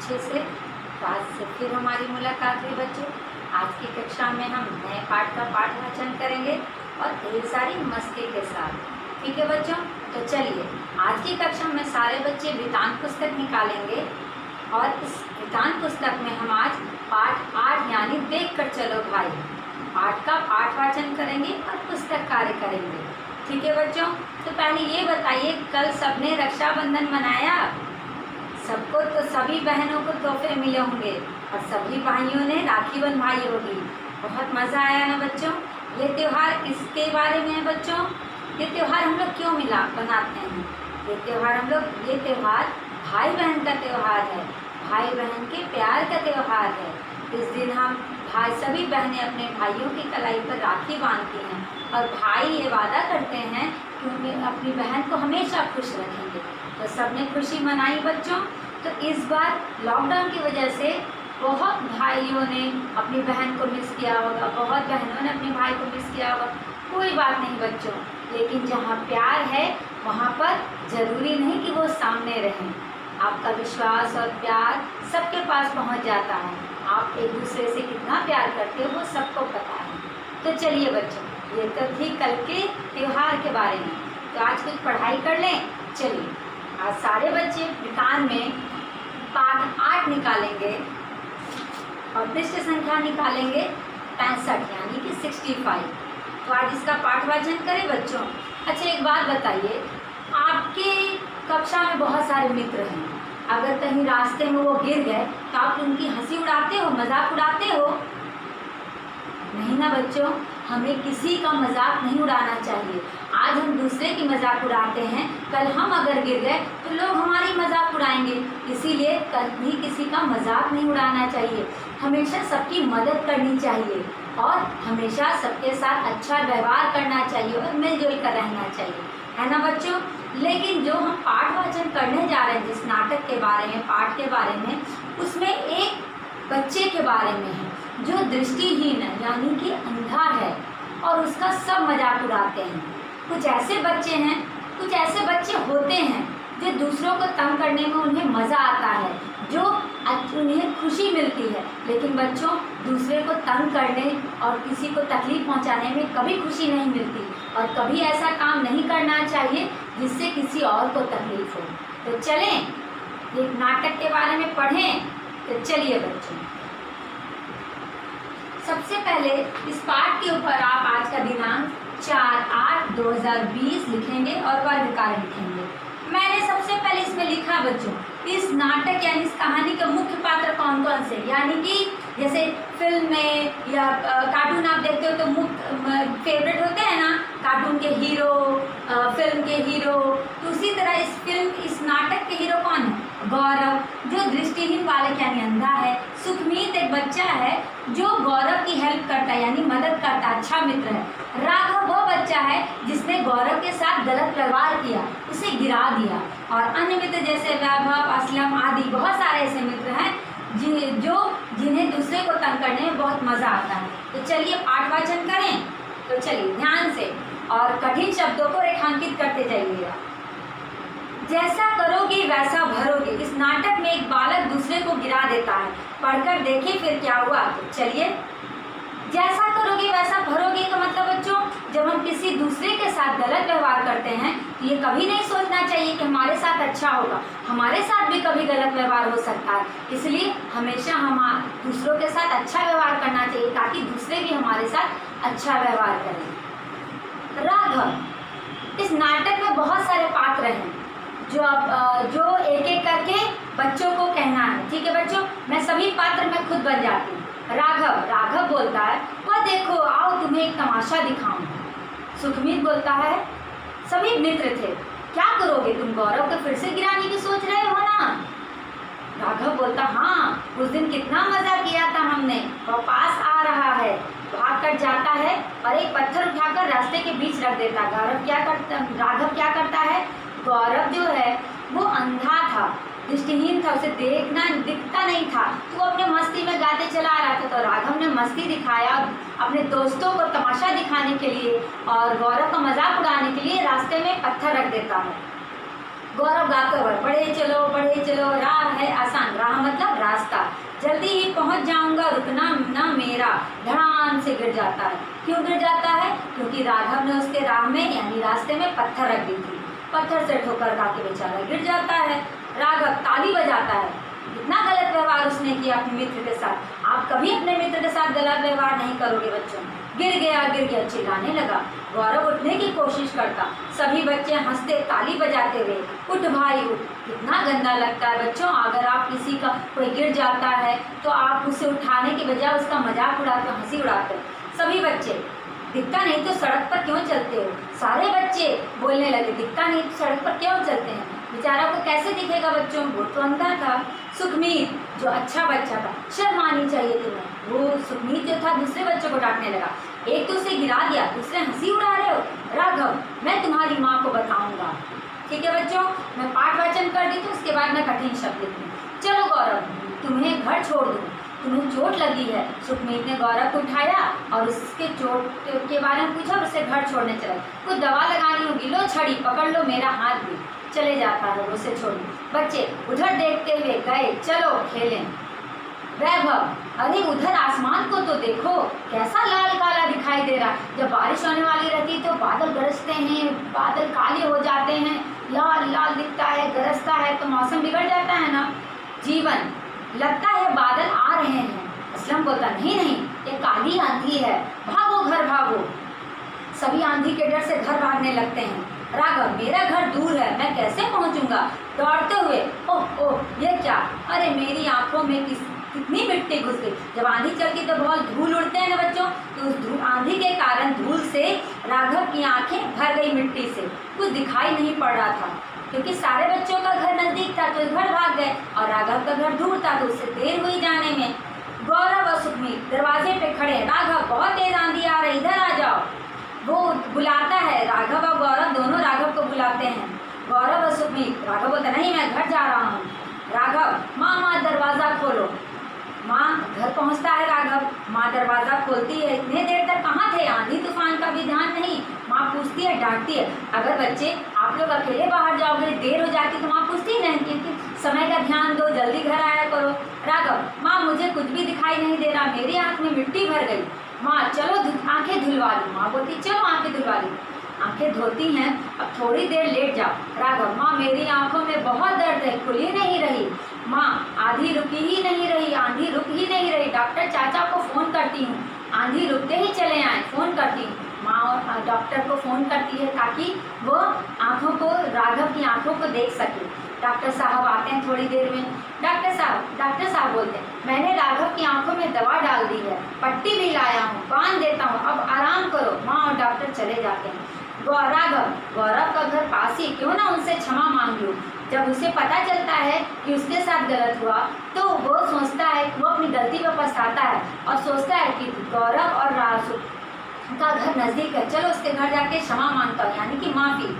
अच्छे से। तो आज से फिर हमारी मुलाकात हुई बच्चों। आज की कक्षा में हम नए पाठ का पाठ वाचन करेंगे और ढेर सारी मस्ती के साथ। ठीक है बच्चों, तो चलिए आज की कक्षा में सारे बच्चे वृतांत पुस्तक निकालेंगे और इस वृतांत पुस्तक में हम आज पाठ 8 यानी देख कर चलो भाई पाठ का पाठ वाचन करेंगे और पुस्तक कार्य करेंगे। ठीक है बच्चों, तो पहले ये बताइए कल सबने रक्षाबंधन मनाया? सबको तो सभी बहनों को तोहफे मिले होंगे और सभी भाइयों ने राखी बंधवाई होगी। बहुत मज़ा आया ना बच्चों। ये त्यौहार किसके बारे में है बच्चों? ये त्यौहार हम लोग क्यों बनाते हैं? ये त्यौहार भाई बहन का त्यौहार है। भाई बहन के प्यार का त्यौहार है। इस दिन हम सभी बहनें अपने भाइयों की कलाई पर राखी बांधती हैं और भाई ये वादा करते हैं कि उनके अपनी बहन को हमेशा खुश रखेंगे। तो सबने खुशी मनाई बच्चों। तो इस बार लॉकडाउन की वजह से बहुत भाइयों ने अपनी बहन को मिस किया होगा, बहुत बहनों ने अपने भाई को मिस किया होगा। कोई बात नहीं बच्चों, लेकिन जहाँ प्यार है वहाँ पर ज़रूरी नहीं कि वो सामने रहें। आपका विश्वास और प्यार सबके पास पहुँच जाता है। आप एक दूसरे से कितना प्यार करते हो वो सबको पता है। तो चलिए बच्चों, ये तो थी कल के त्यौहार के बारे में। तो आज कुछ पढ़ाई कर लें। चलिए आज सारे बच्चे वृतांत में पाठ 8 निकालेंगे और पृष्ठ संख्या निकालेंगे 65 यानी कि 65। तो आज इसका पाठ वाचन करें बच्चों। अच्छा एक बात बताइए, आपके कक्षा में बहुत सारे मित्र हैं, अगर कहीं रास्ते में वो गिर गए तो आप उनकी हंसी उड़ाते हो, मजाक उड़ाते हो? नहीं ना बच्चों, हमें किसी का मजाक नहीं उड़ाना चाहिए। आज हम दूसरे की मजाक उड़ाते हैं, कल हम अगर गिर गए तो लोग हमारी मजाक उड़ाएंगे। इसीलिए कल भी किसी का मजाक नहीं उड़ाना चाहिए। हमेशा सबकी मदद करनी चाहिए और हमेशा सबके साथ अच्छा व्यवहार करना चाहिए और मिलजुल कर रहना चाहिए, है ना बच्चों। लेकिन जो हम पाठ वाचन करने जा रहे हैं, जिस नाटक के बारे में, पाठ के बारे में, उसमें एक बच्चे के बारे में है जो दृष्टिहीन है यानी कि अंधा है और उसका सब मजाक उड़ाते हैं। कुछ ऐसे बच्चे होते हैं जो दूसरों को तंग करने में उन्हें मज़ा आता है, जो उन्हें खुशी मिलती है। लेकिन बच्चों, दूसरे को तंग करने और किसी को तकलीफ पहुंचाने में कभी खुशी नहीं मिलती और कभी ऐसा काम नहीं करना चाहिए जिससे किसी और को तकलीफ हो। तो चलें एक नाटक के बारे में पढ़ें। तो चलिए बच्चों, सबसे पहले इस पाठ के ऊपर आप आज का दिनांक 4/8/2020 लिखेंगे और वर्ग कार्य लिखेंगे। मैंने सबसे पहले इसमें लिखा बच्चों, इस नाटक यानी इस कहानी के मुख्य पात्र कौन कौन से, यानी कि जैसे फिल्म में या कार्टून आप देखते हो तो मुख्य फेवरेट होते हैं ना, कार्टून के हीरो, फिल्म के हीरो। तो उसी तरह इस नाटक के हीरो कौन है? गौरव, जो दृष्टिहीन बालक यानी अंधा है। सुखमीत एक बच्चा है जो गौरव की हेल्प करता है यानी मदद करता, अच्छा मित्र है। राघव वो बच्चा है जिसने गौरव के साथ गलत व्यवहार किया, उसे गिरा दिया। और अन्य मित्र जैसे वैभव, असलम आदि बहुत सारे ऐसे मित्र हैं जिन्हें दूसरे को तंग करने में बहुत मज़ा आता है। तो चलिए पाठ वाचन करें। तो चलिए ध्यान से और कठिन शब्दों को रेखांकित करते जाइएगा। जैसा करोगे वैसा भरोगे। इस नाटक में एक बालक दूसरे को गिरा देता है, पढ़कर देखिए फिर क्या हुआ। तो चलिए, जैसा करोगे वैसा भरोगे का मतलब बच्चों, जब हम किसी दूसरे के साथ गलत व्यवहार करते हैं तो ये कभी नहीं सोचना चाहिए कि हमारे साथ अच्छा होगा, हमारे साथ भी कभी गलत व्यवहार हो सकता है। इसलिए हमेशा हम दूसरों के साथ अच्छा व्यवहार करना चाहिए ताकि दूसरे भी हमारे साथ अच्छा व्यवहार करें। राघव, इस नाटक में बहुत सारे पात्र हैं जो एक एक करके बच्चों को कहना है। ठीक है बच्चों, मैं सभी पात्र में खुद बन जाती हूँ। राघव बोलता है, वह देखो आओ तुम्हें एक तमाशा दिखाऊं। सुखमीत बोलता है, सभी मित्र थे, क्या करोगे तुम? गौरव को फिर से गिराने की सोच रहे हो ना? राघव बोलता, हाँ उस दिन कितना मजा किया था हमने। वह पास आ रहा है, भाग कर जाता है और एक पत्थर उठाकर रास्ते के बीच रख देता। राघव क्या करता है? गौरव जो है वो अंधा था, दृष्टिहीन था, उसे दिखता नहीं था, तो वो अपने मस्ती में गाते चला आ रहा था। तो राघव ने मस्ती दिखाया अपने दोस्तों को तमाशा दिखाने के लिए और गौरव का मजाक उड़ाने के लिए रास्ते में पत्थर रख देता है। गौरव गाते हुए, पढ़े चलो राघव है आसान, राह मतलब रास्ता, जल्दी ही पहुंच जाऊंगा, रुकना ना मेरा, धड़ाम से गिर जाता है। क्यों गिर जाता है? क्योंकि राघव ने उसके राह में यानी रास्ते में पत्थर रख दी थी। पत्थर से ठोकर खा के बेचारा गिर जाता है। राघव ताली बजाता है, कितना गलत व्यवहार उसने किया अपने मित्र के साथ। आप कभी अपने मित्र के साथ गलत व्यवहार नहीं करोगे बच्चों। गिर गया चिल्लाने लगा। गौरव उठने की कोशिश करता, सभी बच्चे हंसते ताली बजाते हुए, उठ भाई उठ। कितना गंदा लगता है बच्चों, अगर आप किसी का कोई गिर जाता है तो आप उसे उठाने के बजाय उसका मजाक उड़ाते, हंसी उड़ाते। सभी बच्चे, दिखता नहीं तो सड़क पर क्यों चलते हो? सारे बच्चे बोलने लगे, दिखता नहीं तो सड़क पर क्यों चलते हैं? बेचारा को कैसे दिखेगा बच्चों, वो तो अंधा था। सुखमीत जो अच्छा बच्चा था, शर्म आनी चाहिए तुम्हें, वो सुखमीत जो था दूसरे बच्चों को डांटने लगा। एक तो उसे गिरा दिया, दूसरे हंसी उड़ा रहे हो। राघव, मैं तुम्हारी माँ को बताऊंगा। ठीक है बच्चों, मैं पाठ वाचन कर दी तो उसके बाद मैं कठिन शब्द लिखूँ। चलो गौरव, तुम्हें घर छोड़ दूँ, तुम्हें चोट लगी है। सुखमीत ने गौरव को उठाया और उसके चोट के बारे में पूछा और उसे घर छोड़ने चला। कुछ दवा लगानी होगी, लो छड़ी, पकड़ लो मेरा हाथ भी। चले जाता है उसे छोड़। बच्चे उधर देखते हुए गए, चलो खेलें। वैभव, अरे उधर आसमान को तो देखो, कैसा लाल काला दिखाई दे रहा। जब बारिश होने वाली रहती तो बादल गरजते हैं, बादल काले हो जाते हैं, लाल लाल दिखता है, गरजता है तो मौसम बिगड़ जाता है ना। जीवन, लगता है बादल आ रहे हैं। असलम बोलता, नहीं नहीं, ये काली आंधी है, भागो घर भागो। सभी आंधी के डर से घर भागने लगते हैं। राघव, मेरा घर दूर है, मैं कैसे पहुंचूंगा? दौड़ते हुए, ओह ओह, ये क्या? अरे मेरी आंखों में कितनी मिट्टी घुस गई। जब आंधी चलती तो बहुत धूल उड़ते हैं ना बच्चों, तो उस आंधी के कारण धूल से राघव की आंखें भर गई मिट्टी से, कुछ दिखाई नहीं पड़ रहा था। क्योंकि सारे बच्चों का घर नजदीक था तो घर भाग गए और राघव का घर दूर था तो उससे देर हुई जाने में। गौरव और सुखमीत दरवाजे पे खड़े, राघव बहुत तेज आंधी आ रही, इधर आ जाओ। वो बुलाता है, राघव और गौरव दोनों राघव को बुलाते हैं। गौरव और सुखमीत, राघव बोलता, नहीं मैं घर जा रहा हूँ। राघव, माँ दरवाज़ा खोलो। माँ घर पहुँचता है राघव, माँ दरवाज़ा खोलती है। इतने देर तक कहाँ थे, आंधी तूफान का भी ध्यान नहीं। माँ पूछती है, डांटती है, अगर बच्चे आप लोग अकेले बाहर जाओगे, देर हो जाती तो माँ पूछती नहीं क्योंकि समय का ध्यान दो, जल्दी घर आया करो। राघव, माँ मुझे कुछ भी दिखाई नहीं दे रहा, मेरी आँख में मिट्टी भर गई। माँ चलो आंखें धुलवा लो। माँ बोलती, चलो आंखें धुलवा लो। आंखें धोती हैं, अब थोड़ी देर लेट जाओ। राघव, माँ मेरी आंखों में बहुत दर्द है, खुल ही नहीं रही। माँ, आंधी रुकी ही नहीं रही, आंधी रुक ही नहीं रही, डॉक्टर चाचा को फ़ोन करती हूँ, आंधी रुकते ही चले आए, फ़ोन करती हूँ। माँ और डॉक्टर को फ़ोन करती है ताकि वो आँखों को, राघव की आँखों को देख सके। डॉक्टर साहब आते हैं थोड़ी देर में। डॉक्टर साहब बोलते हैं, मैंने राघव की आंखों में दवा डाल दी है, पट्टी भी लाया हूँ, बांध देता हूँ, अब आराम करो। माँ और डॉक्टर चले जाते हैं। राघव, गौरव का घर पास ही, क्यों ना उनसे क्षमा मांग लूँ। जब उसे पता चलता है कि उसके साथ गलत हुआ तो वो सोचता है, वो अपनी गलती पर पछताता है और सोचता है कि गौरव और राजू का घर नज़दीक है, चलो उसके घर जाके क्षमा मांगता हूँ, यानी कि माफ़ी।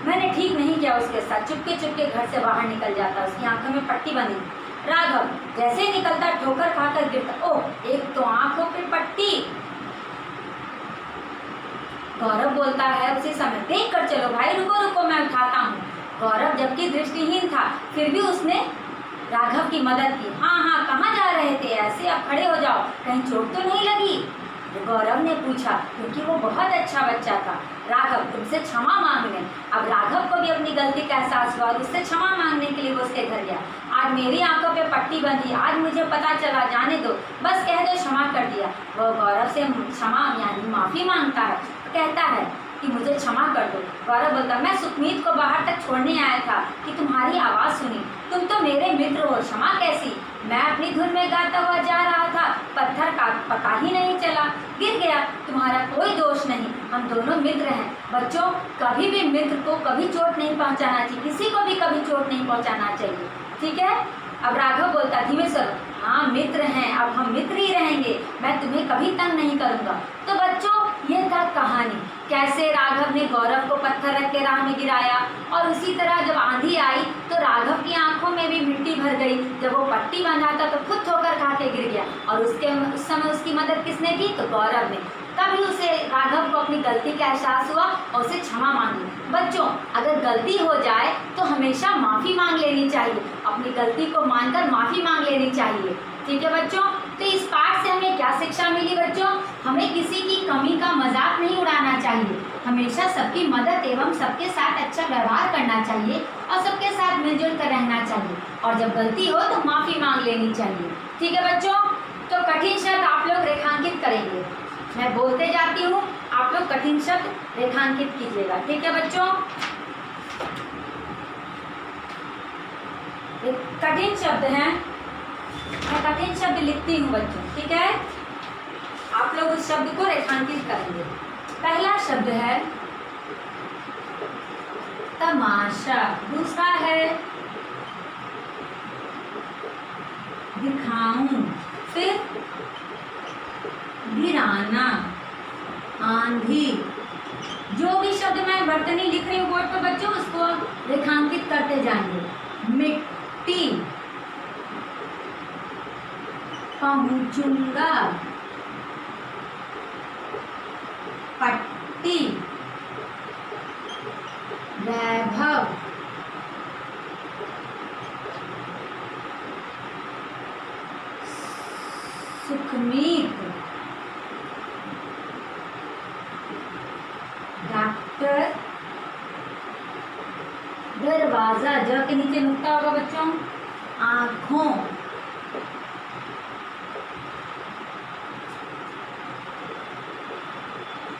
मैंने ठीक नहीं किया उसके साथ। चुपके चुपके घर से बाहर निकल जाता, उसकी आंखों में पट्टी बंधी। राघव जैसे ही निकलता ठोकर खाकर गिरता, ओह एक तो आंखों पे पट्टी। गौरव बोलता है उसी समय, देख कर चलो भाई, रुको रुको मैं उठाता हूँ। गौरव जबकि दृष्टिहीन था फिर भी उसने राघव की मदद की। हाँ कहाँ जा रहे थे, ऐसे अब खड़े हो जाओ, कहीं चोट तो नहीं लगी? गौरव ने पूछा, क्योंकि वो बहुत अच्छा बच्चा था। राघव तुमसे क्षमा मांग लें। अब राघव को भी अपनी गलती का एहसास हुआ और उससे क्षमा मांगने के लिए वो उसके घर गया। आज मेरी आंखों पे पट्टी बंधी, आज मुझे पता चला, जाने दो, बस कह दो क्षमा कर दिया। वो गौरव से क्षमा यानी माफ़ी मांगता है, कहता है कि मुझे क्षमा कर दो। गौरव बोलता, मैं सुखमीत को बाहर तक छोड़ने आया था कि तुम्हारी आवाज़ सुनी, तुम तो मेरे मित्र हो, क्षमा कैसी? मैं अपनी धुन में गाता हुआ जा रहा था, पत्थर का पता ही नहीं चला, गिर गया, तुम्हारा कोई दोष नहीं, हम दोनों मित्र हैं। बच्चों, कभी भी मित्र को कभी चोट नहीं पहुंचाना चाहिए, किसी को भी कभी चोट नहीं पहुंचाना चाहिए, ठीक है? अब राघव बोलता, धीमे से, हाँ मित्र हैं, अब हम मित्र ही रहेंगे, मैं तुम्हें कभी तंग नहीं करूँगा। तो बच्चों, ये था कहानी, कैसे राघव ने गौरव को पत्थर रख के राह में गिराया और उसी तरह जब आंधी आई तो राघव की आंखों में भी मिट्टी भर गई। जब वो पट्टी बांधा था तो खुद ठोकर खा के गिर गया और उस समय उसकी मदद किसने की? तो गौरव ने। तभी उसे राघव को अपनी गलती का एहसास हुआ और उसे क्षमा मांगी। बच्चों, अगर गलती हो जाए तो हमेशा माफ़ी मांग लेनी चाहिए, अपनी गलती को मानकर माफ़ी मांग लेनी चाहिए। ठीक है बच्चों, तो इस पाठ से हमें क्या शिक्षा मिली बच्चों? हमें किसी की कमी का मजाक नहीं उड़ाना चाहिए, हमेशा सबकी मदद एवं सबके साथ अच्छा व्यवहार करना चाहिए और सबके साथ मिलजुल कर रहना चाहिए, और जब गलती हो तो माफ़ी मांग लेनी चाहिए। ठीक है बच्चों, तो कठिन शब्द आप लोग रेखांकित करेंगे, मैं बोलते जाती हूँ, आप लोग कठिन शब्द रेखांकित कीजिएगा। ठीक है बच्चों, एक कठिन शब्द है, मैं कठिन शब्द लिखती हूँ बच्चों। ठीक है, आप लोग उस शब्द को रेखांकित करेंगे। पहला शब्द है तमाशा, दूसरा है दिखाऊं, फिर गिराना, आंधी। जो भी शब्द मैं वर्तनी लिख रही हूँ बोर्ड पर बच्चों, उसको रेखांकित करते जाएंगे। मिट्टी, पहुंचूंगा, पट्टी, वैभव, सुखमीत, डॉक्टर, दरवाजा, ज के नीचे नुक्ता होगा बच्चों, आँखों,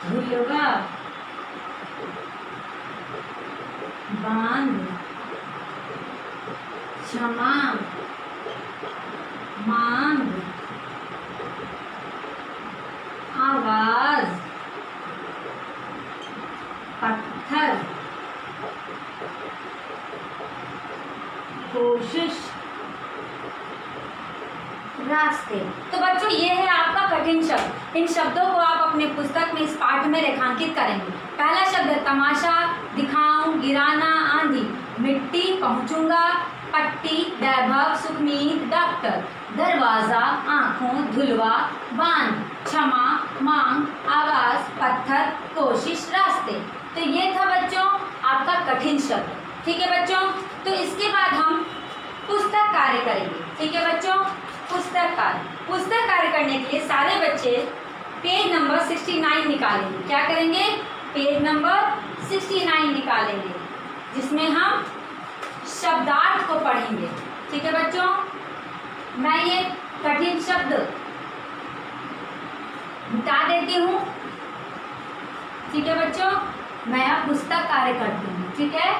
झुलवा, बांध, क्षमा, मांग, आवाज, पत्थर, कोशिश, रास्ते। तो बच्चों ये है आपका कठिन शब्द, इन शब्दों को आप अपने पुस्तक में इस पाठ में रेखांकित करेंगे। पहला शब्द है तमाशा, दिखाऊं, गिराना, आंधी, मिट्टी, पहुंचूंगा, पट्टी, वैभव, सुखमीत, डॉक्टर, दरवाजा, आंखों, धुलवा, बांध, क्षमा, मांग, आवाज, पत्थर, कोशिश, रास्ते। तो ये था बच्चों आपका कठिन शब्द। ठीक है बच्चों, तो इसके बाद हम पुस्तक कार्य करेंगे। ठीक है बच्चों, पुस्तक कार्य करने के लिए सारे बच्चे पेज नंबर 69 निकालेंगे। क्या करेंगे? पेज नंबर 69 निकालेंगे, जिसमें हम शब्दार्थ को पढ़ेंगे। ठीक है बच्चों, मैं ये कठिन शब्द मिटा देती हूँ। ठीक है बच्चों, मैं अब पुस्तक कार्य करती हूँ। ठीक है,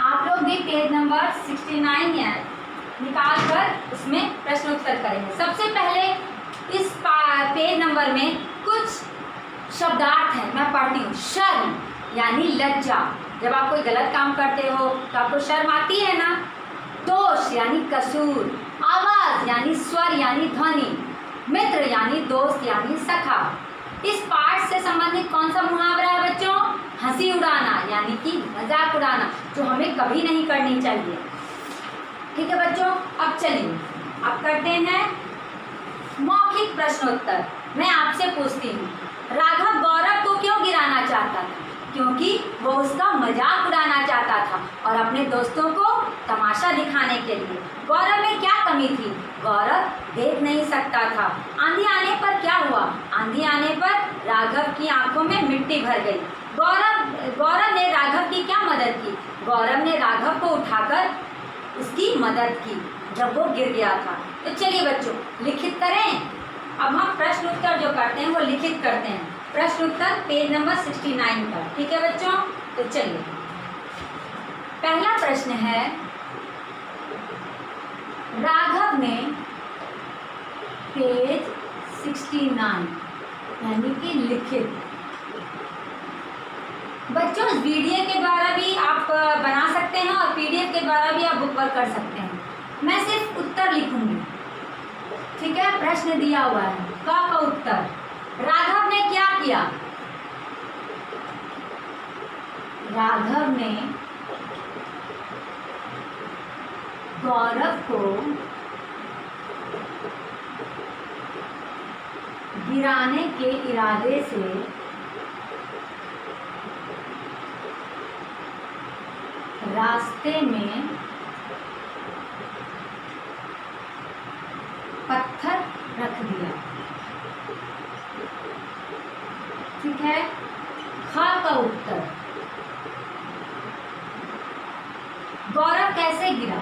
आप लोग भी पेज नंबर 69 निकाल कर उसमें प्रश्न उत्तर करेंगे। सबसे पहले इस पेज नंबर में कुछ शब्दार्थ हैं, मैं पढ़ती हूँ। शर्म यानी लज्जा, जब आप कोई गलत काम करते हो तो आपको शर्म आती है ना। दोष यानी कसूर, आवाज यानी स्वर यानी ध्वनि, मित्र यानी दोस्त यानी सखा। इस पाठ से संबंधित कौन सा मुहावरा है बच्चों? हंसी उड़ाना यानी कि मजाक उड़ाना, जो हमें कभी नहीं करनी चाहिए। ठीक है बच्चों, अब चलिए अब करते हैं मौखिक प्रश्नोत्तर। मैं आपसे पूछती हूँ, राघव गौरव को क्यों गिराना चाहता था? क्योंकि वो उसका मजाक उड़ाना चाहता था और अपने दोस्तों को तमाशा दिखाने के लिए। गौरव में क्या कमी थी? गौरव देख नहीं सकता था। आंधी आने पर क्या हुआ? आंधी आने पर राघव की आंखों में मिट्टी भर गई। गौरव ने राघव की क्या मदद की? गौरव ने राघव को उठाकर उसकी मदद की जब वो गिर गया था। तो चलिए बच्चों लिखित करें। अब हम प्रश्न उत्तर जो करते हैं वो लिखित करते हैं। प्रश्न उत्तर पेज नंबर 69 पर। ठीक है बच्चों, तो चलिए पहला प्रश्न है, राघव ने पेज 69 यानी कि लिखित। बच्चों इस वीडियो के द्वारा भी आप बना सकते हैं और पीडीएफ के द्वारा भी आप बुक वर्क कर सकते हैं। मैं सिर्फ उत्तर लिखूंगी। ठीक है, प्रश्न दिया हुआ है, का उत्तर। राघव ने क्या किया? राघव ने गौरव को गिराने के इरादे से रास्ते में पत्थर रख दिया। ठीक है, ख का उत्तर, गौरव कैसे गिरा?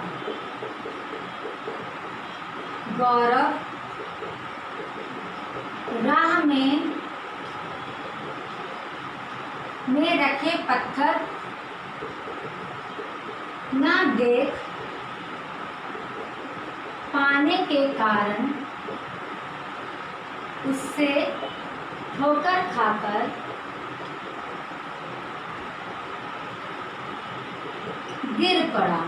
गौरव राह में रखे पत्थर ना देख पाने के कारण उससे ठोकर खाकर गिर पड़ा।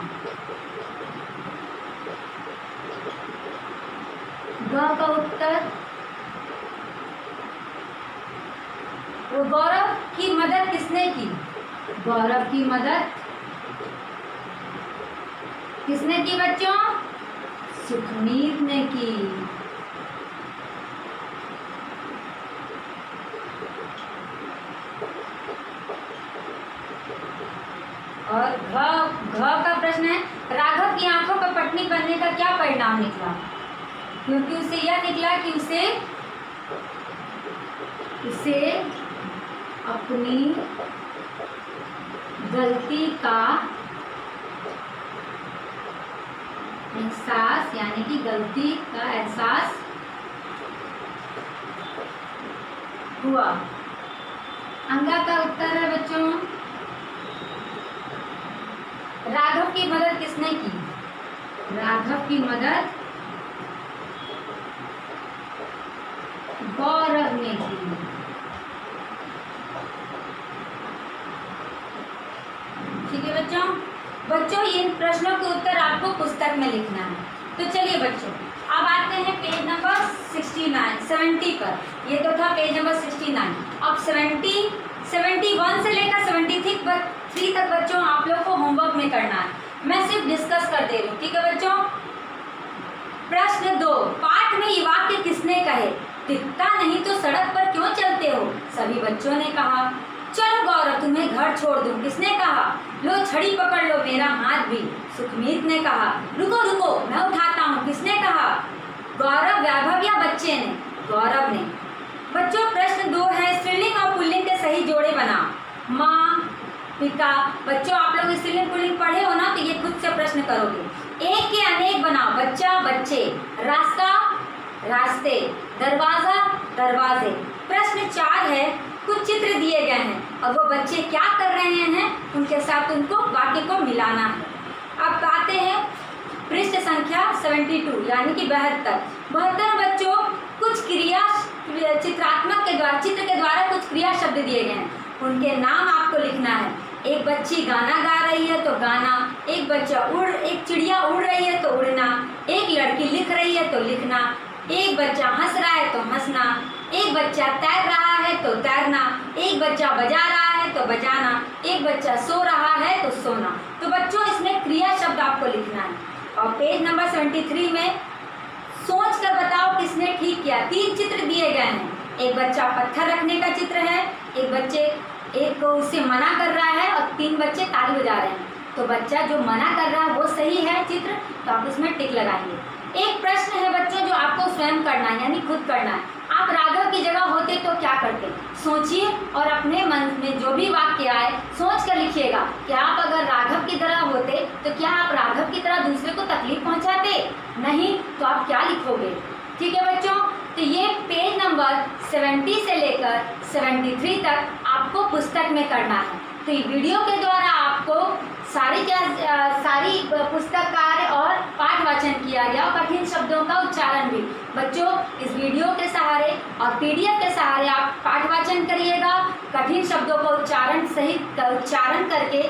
ग का उत्तर, वो गौरव की मदद किसने की? गौरव की मदद किसने की बच्चों? सुखमीत ने की। और घ का प्रश्न है, राघव की आंखों पर पट्टी बनने का क्या परिणाम निकला? क्योंकि उसे यह निकला कि उसे अपनी गलती का एहसास, यानी कि गलती का एहसास हुआ। अंगा का उत्तर है बच्चों, राघव की मदद किसने की? राघव की मदद गौरव ने की। ठीक है बच्चों इन प्रश्नों के उत्तर आपको पुस्तक में लिखना है। तो चलिए बच्चों, अब आते हैं पेज नंबर 70 पर। ये तो था पेज नंबर 69। अब 71 से लेकर 73 तक बच्चों आप लोग को होमवर्क में करना है। मैं सिर्फ डिस्कस कर दे रही हूँ। ठीक है बच्चों, प्रश्न 2, पाठ में ये वाक्य किसने कहे? दिखता नहीं तो सड़क पर क्यों चलते हो? सभी बच्चों ने कहा। चलो गौरव तुम्हें घर छोड़ दूं, किसने कहा? लो छड़ी पकड़ लो मेरा हाथ भी, सुखमीत ने कहा। रुको रुको मैं उठाता हूँ, किसने कहा? गौरव, वैभव या बच्चे ने? गौरव ने। बच्चों प्रश्न 2 है, स्त्रीलिंग और पुल्लिंग के सही जोड़े बना। माँ, पिता। बच्चों आप लोग स्त्रीलिंग पुल्लिंग पढ़े हो ना, तो ये खुद से प्रश्न करोगे। एक के अनेक बनाओ, बच्चा बच्चे, रास्ता रास्ते, दरवाजा दरवाजे। प्रश्न 4 है, कुछ चित्र दिए गए हैं और वो बच्चे क्या कर रहे हैं, उनके साथ उनको वाक्य को मिलाना है। अब आते हैं पृष्ठ संख्या 72 यानी कि 72 बच्चों कुछ क्रिया चित्रात्मक के द्वारा, चित्र के द्वारा कुछ क्रिया शब्द दिए गए हैं, उनके नाम आपको लिखना है। एक बच्ची गाना गा रही है तो गाना, एक चिड़िया उड़ रही है तो उड़ना, एक लड़की लिख रही है तो लिखना, एक बच्चा हंस रहा है तो हंसना, एक बच्चा तैर रहा है तो तैरना, एक बच्चा बजा रहा है तो बजाना, एक बच्चा सो रहा है तो सोना। तो बच्चों इसमें क्रिया शब्द आपको लिखना है। और पेज नंबर 73 में सोच कर बताओ किसने ठीक किया। 3 चित्र दिए गए हैं, एक बच्चा पत्थर रखने का चित्र है, एक को उससे मना कर रहा है और 3 बच्चे ताली बजा रहे हैं। तो बच्चा जो मना कर रहा है वो सही है चित्र, तो आप उसमें टिक लगाएंगे। एक प्रश्न है बच्चों जो आपको स्वयं करना है, यानी खुद करना है। आप राघव की जगह होते तो क्या करते? सोचिए और अपने मन में जो भी वाक्य आए सोच कर लिखिएगा कि आप अगर राघव की तरह होते तो क्या आप राघव की तरह दूसरे को तकलीफ पहुंचाते? नहीं, तो आप क्या लिखोगे? ठीक है बच्चों, तो ये पेज नंबर 70 से लेकर 73 तक आपको पुस्तक में करना है। तो ये वीडियो के द्वारा आपको सारी पुस्तक कार्य और पाठ वाचन किया गया और कठिन शब्दों का उच्चारण भी। बच्चों इस वीडियो के सहारे और पीडीएफ के सहारे आप पाठ वाचन करिएगा, कठिन शब्दों का उच्चारण करके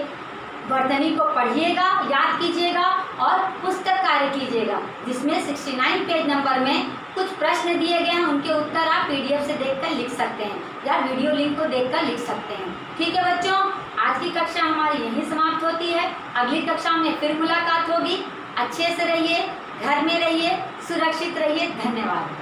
वर्तनी को पढ़िएगा, याद कीजिएगा और पुस्तक कार्य कीजिएगा, जिसमें 69 पेज नंबर में कुछ प्रश्न दिए गए हैं, उनके उत्तर आप पीडीएफ से देखकर लिख सकते हैं या वीडियो लिंक को देखकर लिख सकते हैं। ठीक है बच्चों, आज की कक्षा हमारी यहीं समाप्त होती है। अगली कक्षा में फिर मुलाकात होगी। अच्छे से रहिए, घर में रहिए, सुरक्षित रहिए। धन्यवाद।